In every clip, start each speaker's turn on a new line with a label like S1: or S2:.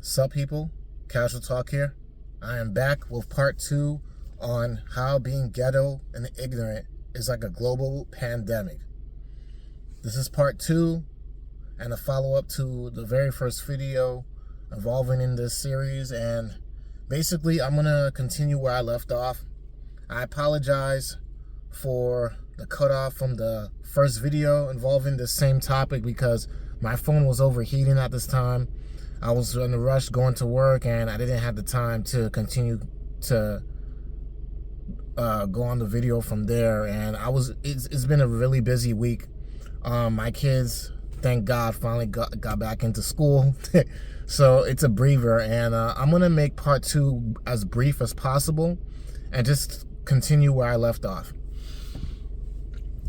S1: Sup people, Casual Talk here. I am back with part 2 on how being ghetto and ignorant is like a global pandemic. This is part 2 and a follow-up to the very first video involving in this series, and basically I'm gonna continue where I left off. I apologize for the cutoff from the first video involving the same topic because my phone was overheating at this time. I was in a rush going to work and I didn't have the time to continue to go on the video from there. And it's been a really busy week. My kids, thank God, finally got back into school. So it's a breather, and I'm gonna make part 2 as brief as possible and just continue where I left off.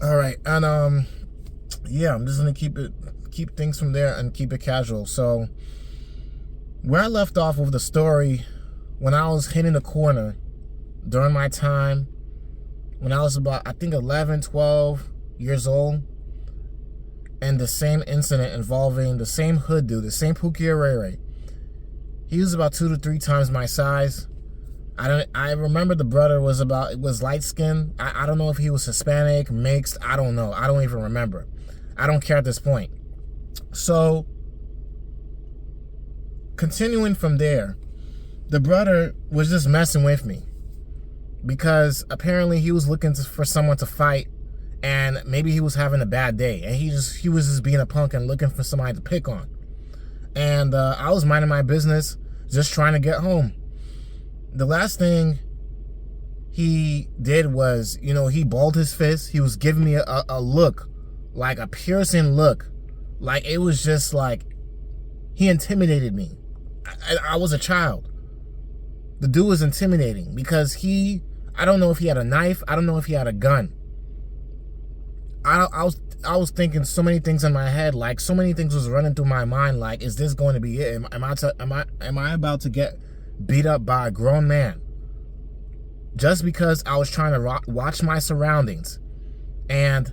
S1: All right, and yeah, I'm just gonna keep things from there and keep it casual. So where I left off with the story, when I was hitting the corner during my time, when I was about, I think, 11, 12 years old, and the same incident involving the same hood dude, the same Pookie Ray Ray. He was about 2 to 3 times my size. I remember the brother was light skinned. I don't know if he was Hispanic, mixed, I don't know. I don't even remember. I don't care at this point. So continuing from there, the brother was just messing with me because apparently he was looking for someone to fight, and maybe he was having a bad day, and he was just being a punk and looking for somebody to pick on. And I was minding my business, just trying to get home. The last thing he did was, he balled his fist. He was giving me a look, like a piercing look, like it was just like he intimidated me. I was a child. The dude was intimidating because I don't know if he had a knife. I don't know if he had a gun. I was thinking so many things in my head, like so many things was running through my mind, like, is this going to be it? Am I about to get beat up by a grown man? Just because I was trying to watch my surroundings. And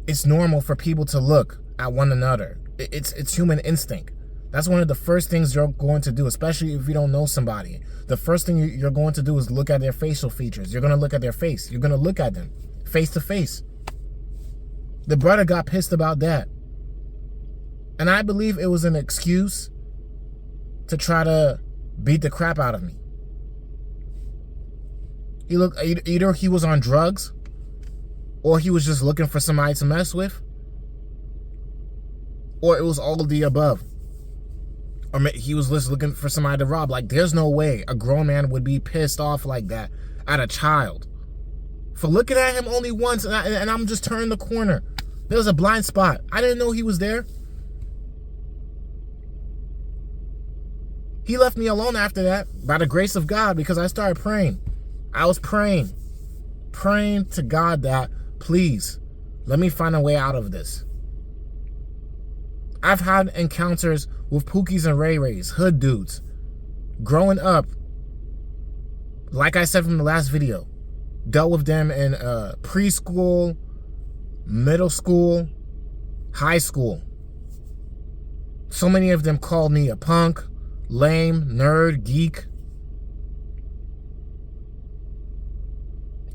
S1: it's normal for people to look at one another. It's human instinct. That's one of the first things you're going to do, especially if you don't know somebody. The first thing you're going to do is look at their facial features. You're going to look at their face. You're going to look at them face to face. The brother got pissed about that. And I believe it was an excuse to try to beat the crap out of me. Either he was on drugs, or he was just looking for somebody to mess with, or it was all of the above. Or he was just looking for somebody to rob. Like, there's no way a grown man would be pissed off like that at a child for looking at him only once, and I'm just turning the corner. There was a blind spot. I didn't know he was there. He left me alone after that, by the grace of God, because I started praying. I was praying to God that, please, let me find a way out of this. I've had encounters with Pookies and Ray Rays, hood dudes. Growing up, like I said from the last video, dealt with them in preschool, middle school, high school. So many of them called me a punk, lame, nerd, geek.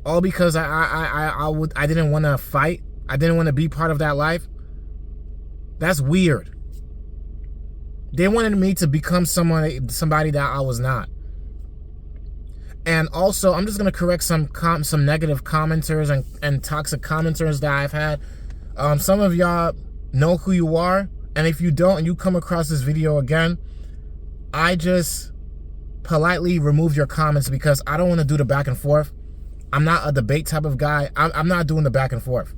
S1: All because I didn't want to fight. I didn't want to be part of that life. That's weird. They wanted me to become somebody that I was not. And also, I'm just gonna correct some negative commenters and toxic commenters that I've had. Some of y'all know who you are, and if you don't, and you come across this video again, I just politely remove your comments because I don't want to do the back and forth. I'm not a debate type of guy. I'm not doing the back and forth.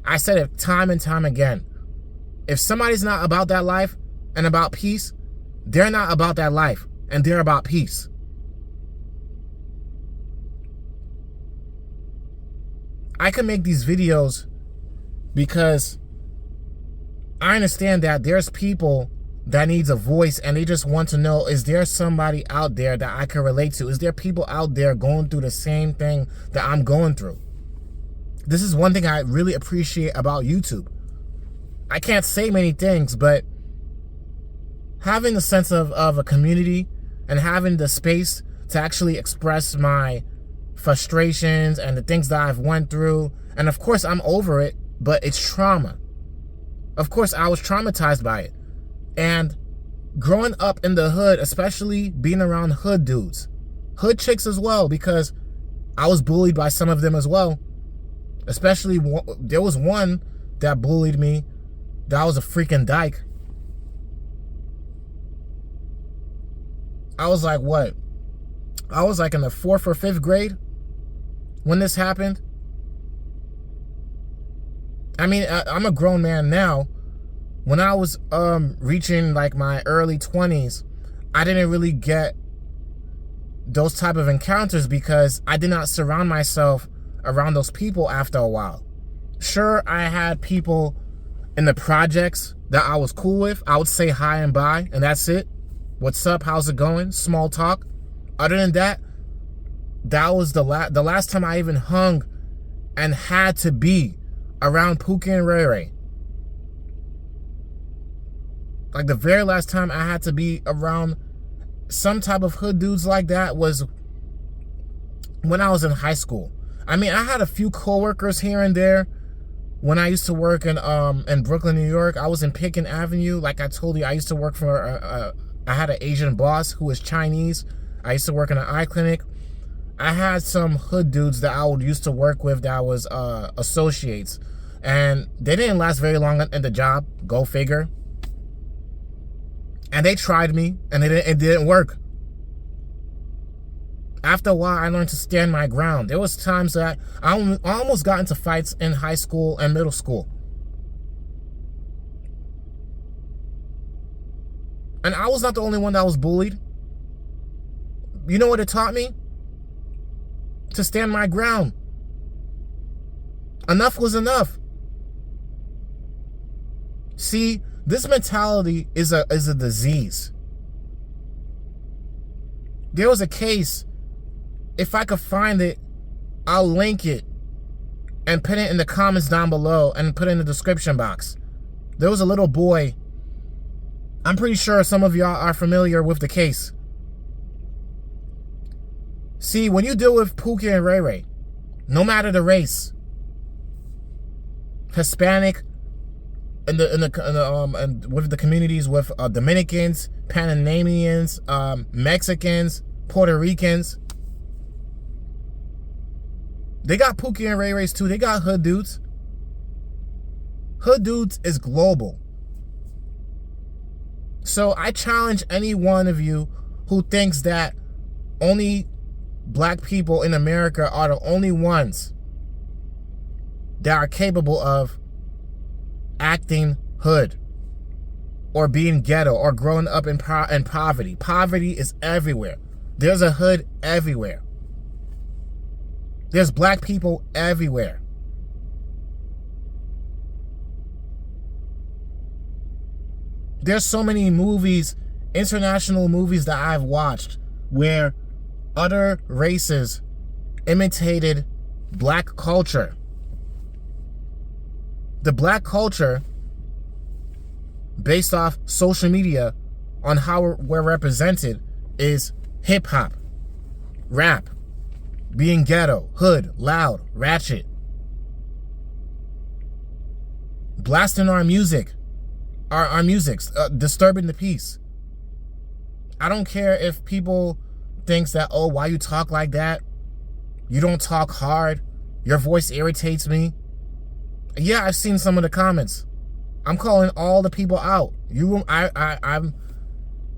S1: I said it time and time again. If somebody's not about that life and about peace, they're not about that life and they're about peace. I can make these videos because I understand that there's people that needs a voice and they just want to know, is there somebody out there that I can relate to? Is there people out there going through the same thing that I'm going through? This is one thing I really appreciate about YouTube. I can't say many things, but having the sense of a community and having the space to actually express my frustrations and the things that I've went through. And of course, I'm over it, but it's trauma. Of course, I was traumatized by it. And growing up in the hood, especially being around hood dudes, hood chicks as well, because I was bullied by some of them as well. Especially, there was one that bullied me. That was a freaking dyke. I was like, what? I was like in the 4th or 5th grade when this happened. I mean, I'm a grown man now. When I was reaching like my early 20s, I didn't really get those type of encounters because I did not surround myself around those people after a while. Sure, I had people in the projects that I was cool with. I would say hi and bye, and that's it. What's up? How's it going? Small talk. Other than that, that was the last time I even hung and had to be around Pookie and Ray Ray. Like the very last time I had to be around some type of hood dudes like that was when I was in high school. I mean, I had a few coworkers here and there when I used to work in Brooklyn, New York. I was in Pickens Avenue. Like I told you, I used to work for I had an Asian boss who was Chinese. I used to work in an eye clinic. I had some hood dudes that I would used to work with that was associates. And they didn't last very long in the job. Go figure. And they tried me, and it didn't work. After a while, I learned to stand my ground. There was times that I almost got into fights in high school and middle school. And I was not the only one that was bullied. You know what it taught me? To stand my ground. Enough was enough. See, this mentality is a disease. There was a case, if I could find it, I'll link it and put it in the comments down below and put it in the description box. There was a little boy. I'm pretty sure some of y'all are familiar with the case. See, when you deal with Pookie and Ray Ray, no matter the race, Hispanic, and with the communities with Dominicans, Panamanians, Mexicans, Puerto Ricans, they got Pookie and Ray Rays too. They got hood dudes. Hood dudes is global. So I challenge any one of you who thinks that only black people in America are the only ones that are capable of acting hood or being ghetto or growing up in poverty. Poverty is everywhere. There's a hood everywhere. There's black people everywhere. There's so many movies, international movies that I've watched where other races imitated black culture. The black culture, based off social media on how we're represented, is hip-hop, rap, being ghetto, hood, loud, ratchet, blasting our music, our music's disturbing the peace. I don't care if people thinks that, oh, why you talk like that? You don't talk hard. Your voice irritates me. Yeah, I've seen some of the comments. I'm calling all the people out.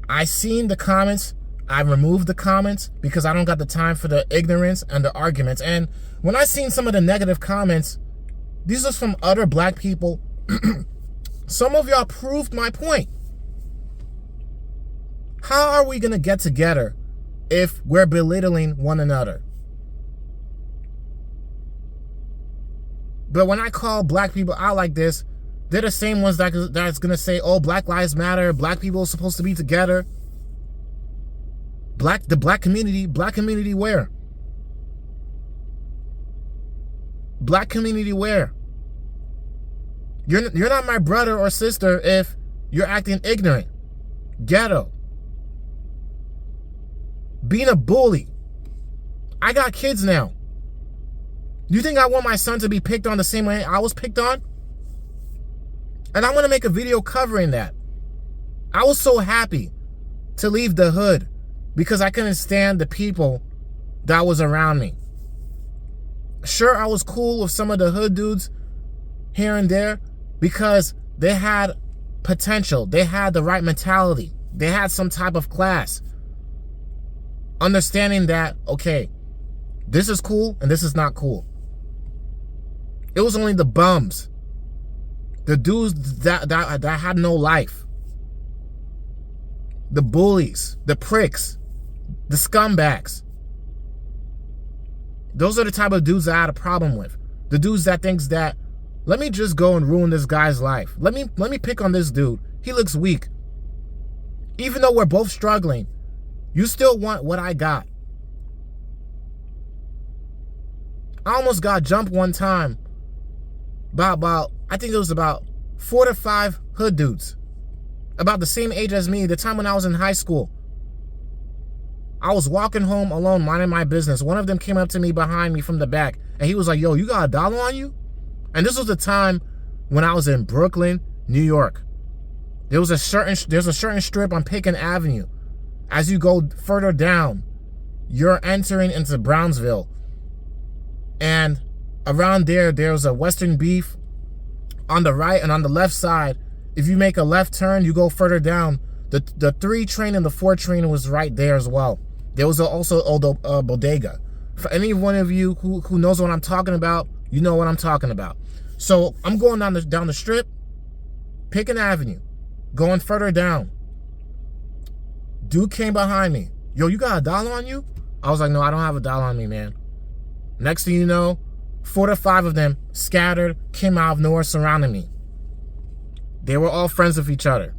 S1: I seen the comments. I removed the comments because I don't got the time for the ignorance and the arguments. And when I seen some of the negative comments, these are from other black people. Some of y'all proved my point. How are we going to get together if we're belittling one another? But when I call black people out like this, they're the same ones that's going to say, oh, Black Lives Matter, black people are supposed to be together. The black community where? Black community where? You're not my brother or sister if you're acting ignorant. Ghetto. Being a bully. I got kids now. You think I want my son to be picked on the same way I was picked on? And I'm going to make a video covering that. I was so happy to leave the hood because I couldn't stand the people that was around me. Sure, I was cool with some of the hood dudes here and there because they had potential. They had the right mentality. They had some type of class. Understanding that, okay, this is cool and this is not cool. It was only the bums, the dudes that had no life, the bullies, the pricks, the scumbags. Those are the type of dudes that I had a problem with. The dudes that thinks that, let me just go and ruin this guy's life. Let me pick on this dude. He looks weak. Even though we're both struggling, you still want what I got. I almost got jumped one time by about, I think it was about 4 to 5 hood dudes. About the same age as me, the time when I was in high school. I was walking home alone, minding my business. One of them came up to me behind me from the back, and he was like, yo, you got $1 on you? And this was the time when I was in Brooklyn, New York. There's a certain strip on Pitkin Avenue. As you go further down, you're entering into Brownsville. And around there's a Western Beef on the right, and on the left side, if you make a left turn, you go further down. The 3 train and the 4 train was right there as well. There was also a bodega. For any one of you who knows what I'm talking about, you know what I'm talking about. So I'm going down the strip, Pitkin Avenue, going further down. Dude came behind me. Yo, you got $1 on you? I was like, no, I don't have $1 on me, man. Next thing you know, 4 to 5 of them scattered, came out of nowhere, surrounding me. They were all friends with each other.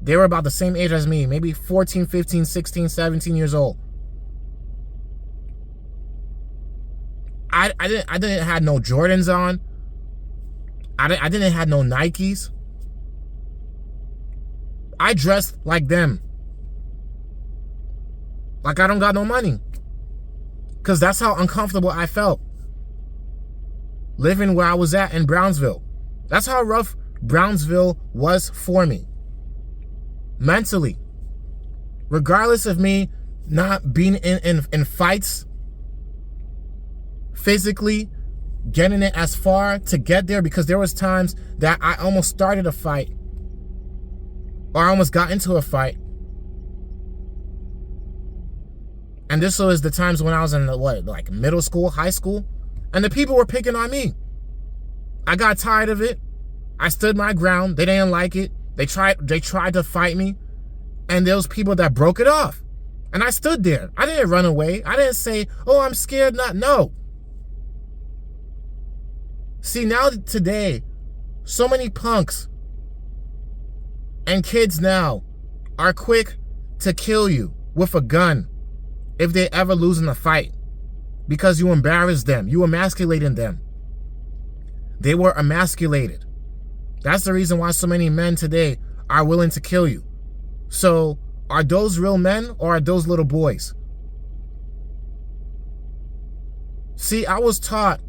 S1: They were about the same age as me, maybe 14, 15, 16, 17 years old. I didn't have no Jordans on. I didn't have no Nikes. I dressed like them. Like I don't got no money. Because that's how uncomfortable I felt. Living where I was at in Brownsville. That's how rough Brownsville was for me. Mentally. Regardless of me not being in fights. Physically getting it as far to get there, because there was times that I almost started a fight. Or I almost got into a fight. And this was the times when I was in like middle school, high school, and the people were picking on me. I got tired of it. I stood my ground. They didn't like it. They tried to fight me, and there was people that broke it off. And I stood there. I didn't run away. I didn't say, "Oh, I'm scared." No. See, now today, so many punks and kids now are quick to kill you with a gun if they ever lose in a fight, because you embarrass them, you emasculating them. They were emasculated. That's the reason why so many men today are willing to kill you. So, are those real men or are those little boys? See, I was taught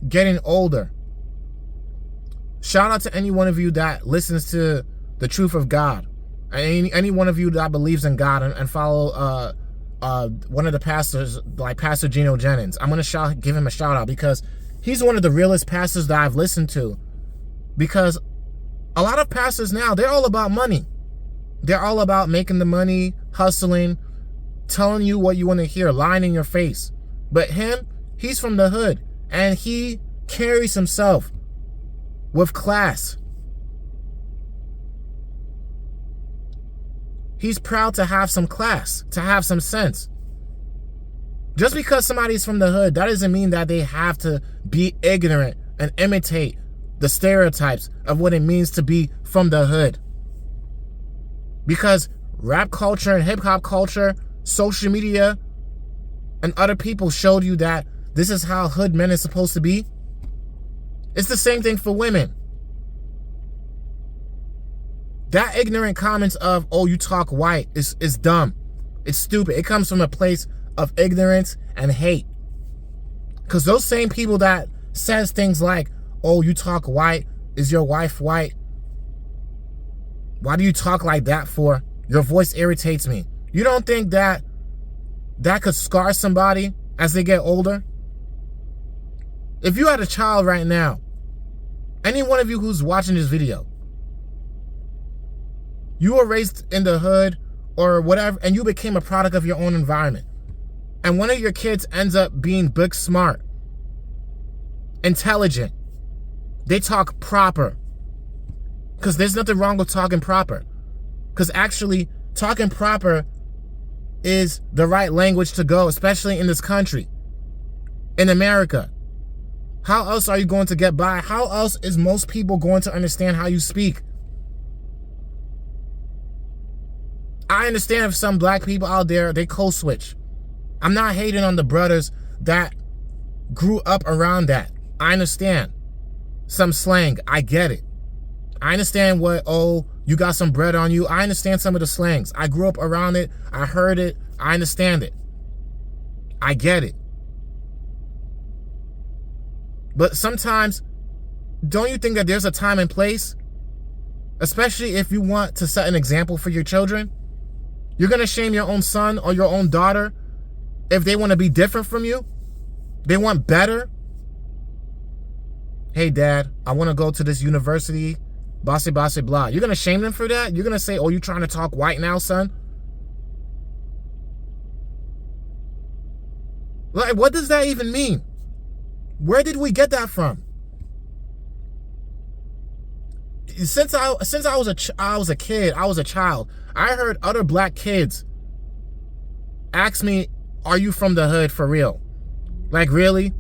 S1: getting older. Shout out to any one of you that listens to the truth of God. Any one of you that believes in God and follow one of the pastors, like Pastor Geno Jennings. I'm going to give him a shout out, because he's one of the realest pastors that I've listened to. Because a lot of pastors now, they're all about money. They're all about making the money, hustling, telling you what you want to hear, lying in your face. But him, he's from the hood, and he carries himself with class. He's proud to have some class, to have some sense. Just because somebody's from the hood, that doesn't mean that they have to be ignorant and imitate the stereotypes of what it means to be from the hood. Because rap culture and hip-hop culture, social media, and other people showed you that this is how hood men is supposed to be. It's the same thing for women. That ignorant comments of, oh, you talk white is dumb. It's stupid. It comes from a place of ignorance and hate. Because those same people that says things like, oh, you talk white, is your wife white? Why do you talk like that for? Your voice irritates me. You don't think that could scar somebody as they get older? If you had a child right now, any one of you who's watching this video, you were raised in the hood or whatever, and you became a product of your own environment, and one of your kids ends up being book smart, intelligent, they talk proper, because there's nothing wrong with talking proper, because actually talking proper is the right language to go, especially in this country, in America. How else are you going to get by? How else is most people going to understand how you speak? I understand if some black people out there, they code switch. I'm not hating on the brothers that grew up around that. I understand some slang. I get it. I understand what, oh, you got some bread on you. I understand some of the slangs. I grew up around it. I heard it. I understand it. I get it. But sometimes, don't you think that there's a time and place? Especially if you want to set an example for your children. You're going to shame your own son or your own daughter if they want to be different from you? They want better? Hey, Dad, I want to go to this university. Bossy, bossy, blah. You're going to shame them for that? You're going to say, oh, you trying to talk white now, son? Like, what does that even mean? Where did we get that from? Since I was a kid, I was a child, I heard other black kids ask me, are you from the hood for real? Like, really?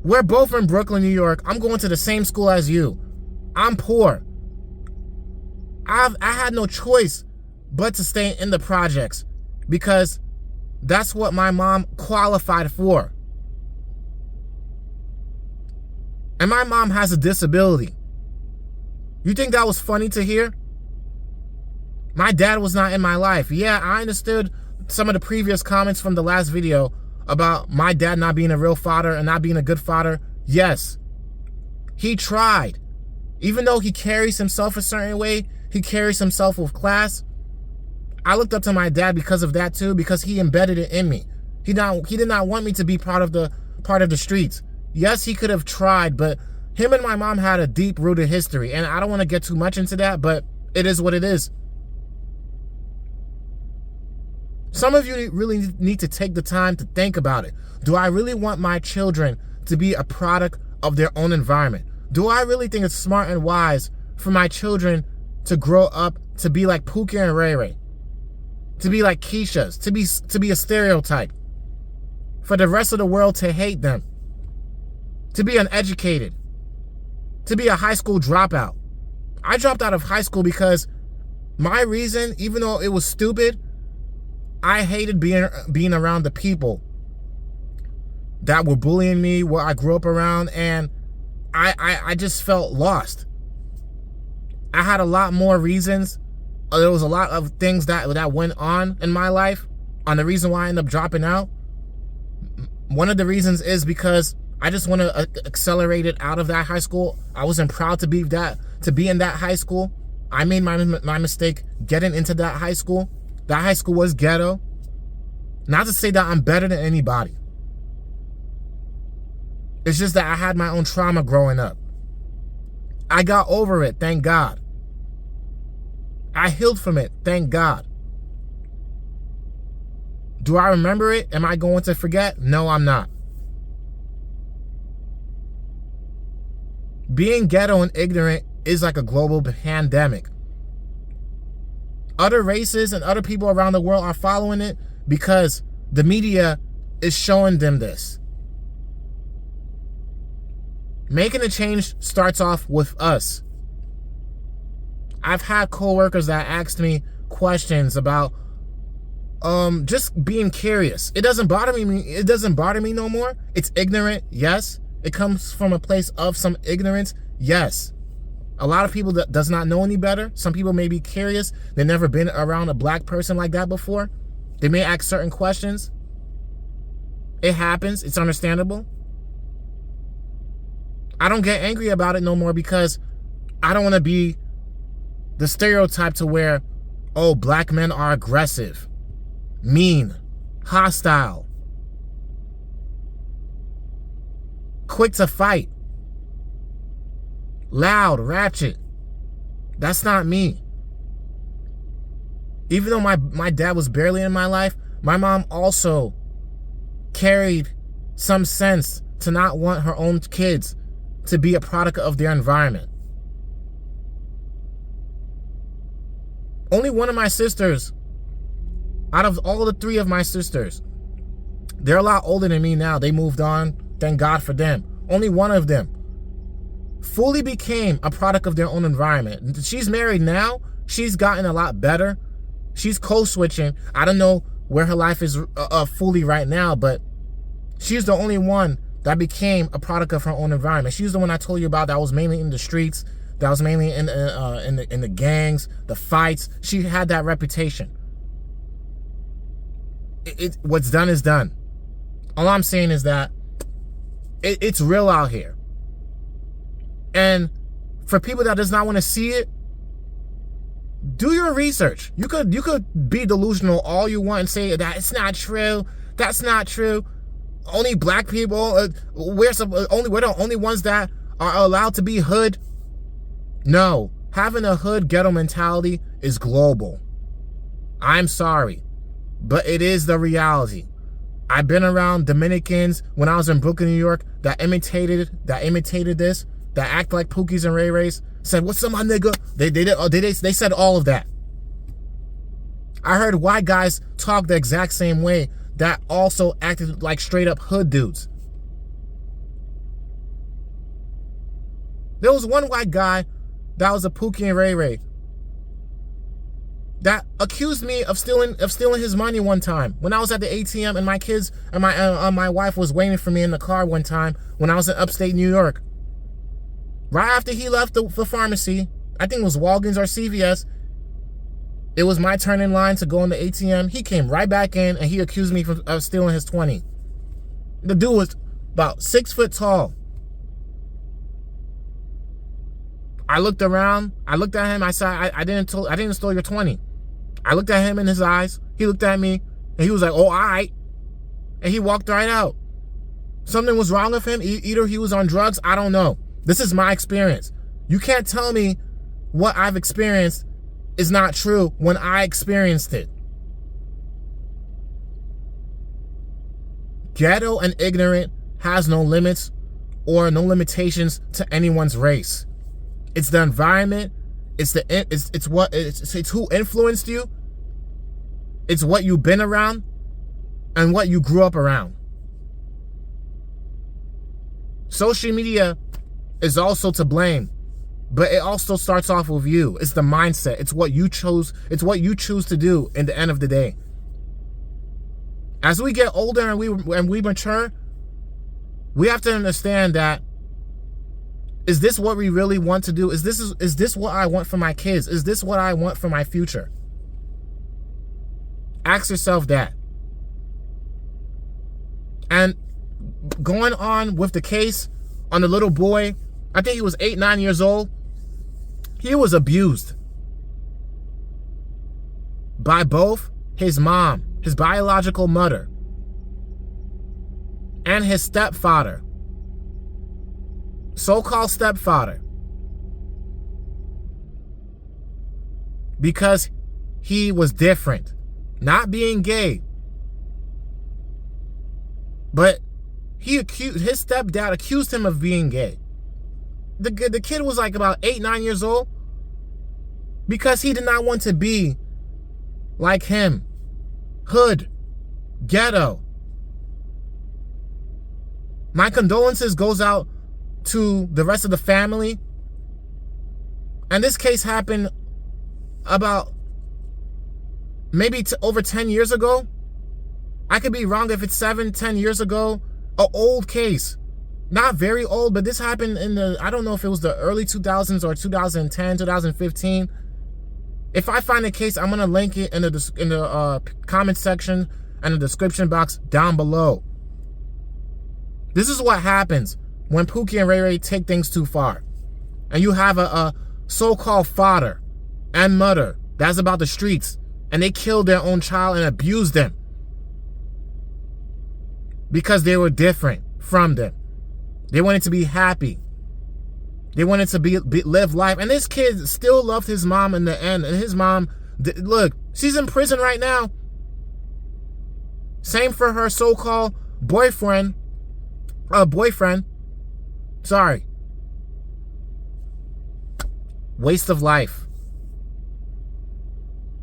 S1: We're both in Brooklyn, New York. I'm going to the same school as you. I'm poor. I had no choice but to stay in the projects because that's what my mom qualified for. And my mom has a disability. You think that was funny to hear? My dad was not in my life. Yeah, I understood some of the previous comments from the last video about my dad not being a real father and not being a good father. Yes, he tried. Even though he carries himself a certain way, he carries himself with class. I looked up to my dad because of that too, because he embedded it in me. He did not want me to be part of the streets. Yes, he could have tried, but him and my mom had a deep-rooted history, and I don't want to get too much into that, but it is what it is. Some of you really need to take the time to think about it. Do I really want my children to be a product of their own environment? Do I really think it's smart and wise for my children to grow up to be like Pookie and Ray Ray? To be like Keisha's? To be a stereotype? For the rest of the world to hate them? To be uneducated? To be a high school dropout? I dropped out of high school because my reason, even though it was stupid, I hated being around the people that were bullying me, where I grew up around, and I just felt lost. I had a lot more reasons. There was a lot of things that went on in my life on the reason why I ended up dropping out. One of the reasons is because I just want to accelerate it out of that high school. I wasn't proud to be in that high school. I made my mistake getting into that high school. That high school was ghetto. Not to say that I'm better than anybody. It's just that I had my own trauma growing up. I got over it, thank God. I healed from it, thank God. Do I remember it? Am I going to forget? No, I'm not. Being ghetto and ignorant is like a global pandemic. Other races and other people around the world are following it because the media is showing them this. Making a change starts off with us. I've had coworkers that asked me questions about just being curious. It doesn't bother me. It doesn't bother me no more. It's ignorant, yes. It comes from a place of some ignorance, yes. A lot of people that does not know any better. Some people may be curious. They've never been around a black person like that before. They may ask certain questions. It happens. It's understandable. I don't get angry about it no more because I don't want to be the stereotype to where, oh, black men are aggressive, mean, hostile, quick to fight, loud, ratchet. That's not me. Even though my dad was barely in my life, my mom also carried some sense to not want her own kids to be a product of their environment. Only one of my sisters, out of all the three of my sisters, they're a lot older than me now. They moved on. Thank God for them. Only one of them fully became a product of their own environment. She's married now. She's gotten a lot better. She's code-switching. I don't know where her life is fully right now, but she's the only one that became a product of her own environment. She's the one I told you about that was mainly in the streets, that was mainly in the gangs, the fights. She had that reputation. What's done is done. All I'm saying is that it's real out here. And for people that does not want to see it, do your research. You could be delusional all you want and say that it's not true. That's not true. Only black people, we're the only ones that are allowed to be hood. No, having a hood ghetto mentality is global. I'm sorry, but it is the reality. I've been around Dominicans when I was in Brooklyn, New York, that imitated this, that act like Pookies and Ray Rays, said, "What's up, my nigga?" They said all of that. I heard white guys talk the exact same way that also acted like straight up hood dudes. There was one white guy that was a Pookie and Ray Ray that accused me of stealing his money one time when I was at the ATM and my kids and my wife was waiting for me in the car one time when I was in upstate New York. Right after he left the pharmacy, I think it was Walgreens or CVS, it was my turn in line to go in the ATM. He came right back in and he accused me of stealing his 20. The dude was about 6 foot tall. I looked around. I looked at him. I said, I didn't steal your 20. I looked at him in his eyes. He looked at me and he was like, "Oh, all right." And he walked right out. Something was wrong with him. Either he was on drugs. I don't know. This is my experience. You can't tell me what I've experienced is not true when I experienced it. Ghetto and ignorant has no limits or no limitations to anyone's race. It's the environment. It's who influenced you. It's what you've been around and what you grew up around. Social media is also to blame, but it also starts off with you. It's the mindset. It's what you chose. It's what you choose to do in the end of the day. As we get older and we mature, we have to understand that, is this what we really want to do? Is this what I want for my kids? Is this what I want for my future? Ask yourself that. And going on with the case on the little boy, I think he was 8, 9 years old. He was abused by both his mom, his biological mother, and his stepfather, so-called stepfather, because he was different, not being gay, but his stepdad accused him of being gay. The kid was like about 8, 9 years old because he did not want to be like him. Hood, ghetto. My condolences goes out to the rest of the family. And this case happened about maybe over 10 years ago. I could be wrong if it's 7, 10 years ago. An old case. not very old, but this happened in the, I don't know if it was the early 2000s or 2010, 2015. If I find a case, I'm going to link it in the comment section and the description box down below. This is what happens when Pookie and Ray Ray take things too far. And you have a so-called father and mother that's about the streets, and they killed their own child and abused them because they were different from them. They wanted to be happy. They wanted to live life. And this kid still loved his mom in the end. And his mom, look, she's in prison right now. Same for her so-called boyfriend. Sorry. Waste of life.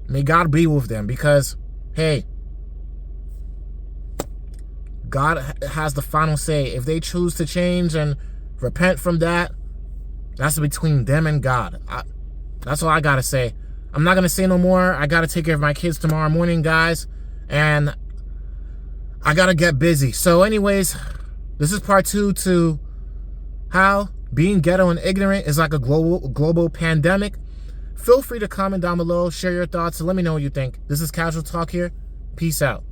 S1: May God be with them, because, hey, God has the final say. If they choose to change and repent from that, that's between them and God. That's all I gotta say. I'm not gonna say no more. I gotta take care of my kids tomorrow morning, guys, and I gotta get busy. So anyways, this is part 2 to how being ghetto and ignorant is like a global pandemic. Feel free to comment down below, share your thoughts, and let me know what you think. This is Casual Talk here. Peace out.